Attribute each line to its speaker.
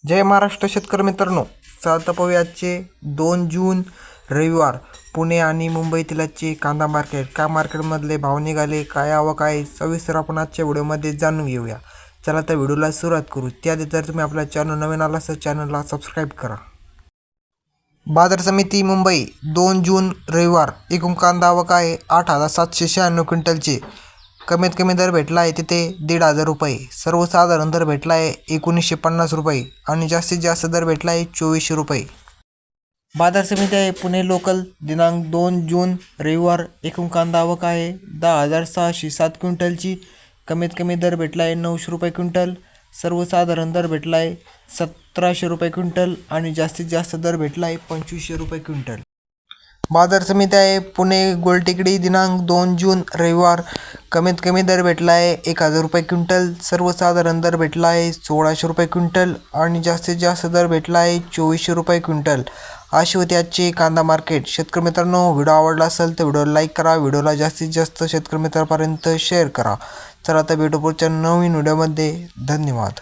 Speaker 1: जय महाराष्ट्र शेतकरी मित्रांनो, चालतं पाहूया आजचे 2 जून रविवार पुणे आणि मुंबईतील आजचे कांदा मार्केट. का मार्केटमधले भाव निघाले, काय आवक आहे, सविस्तर आपण आजच्या व्हिडिओमध्ये जाणून घेऊया. चला तर व्हिडिओला सुरुवात करू. त्याआधी जर तुम्ही आपल्या चॅनल नवीन आला तर चॅनलला सबस्क्राईब करा. बाजार समिती मुंबई 2 जून रविवार एकूण कांदा आवक आहे 8,796 क्विंटलची. कमीत कमी दर भेटला आहे तिथे 1,500 रुपये. सर्वसाधारण दर भेटला आहे 1950 रुपये आणि जास्तीत जास्त दर भेटला आहे 2400 रुपये. बाजार समिती आहे पुणे लोकल दिनांक 2 जून रविवार एकूण कांदा आवक आहे 10,607 क्विंटलची. कमीत कमी दर भेटला आहे 900 रुपये क्विंटल. सर्वसाधारण दर भेटला आहे 1700 रुपये क्विंटल आणि जास्तीत जास्त दर भेटला आहे 2500 रुपये क्विंटल. बाजार समिती आहे पुणे गोलटेकडी दिनांक 2 जून रविवार कमीत कमी दर भेटला आहे 1,000 रुपये क्विंटल. सर्वसाधारण दर भेटला आहे 1600 रुपये क्विंटल आणि जास्तीत जास्त दर भेटला आहे 2400 रुपये क्विंटल. अशी होती आजची कांदा मार्केट. शेतकरी मित्रांनो, व्हिडिओ आवडला असेल तर व्हिडिओला लाईक करा, व्हिडिओला जास्तीत जास्त शेतकरी मित्रांपर्यंत शेअर करा. चला आता भेटू पुढच्या नवीन व्हिडिओमध्ये. धन्यवाद.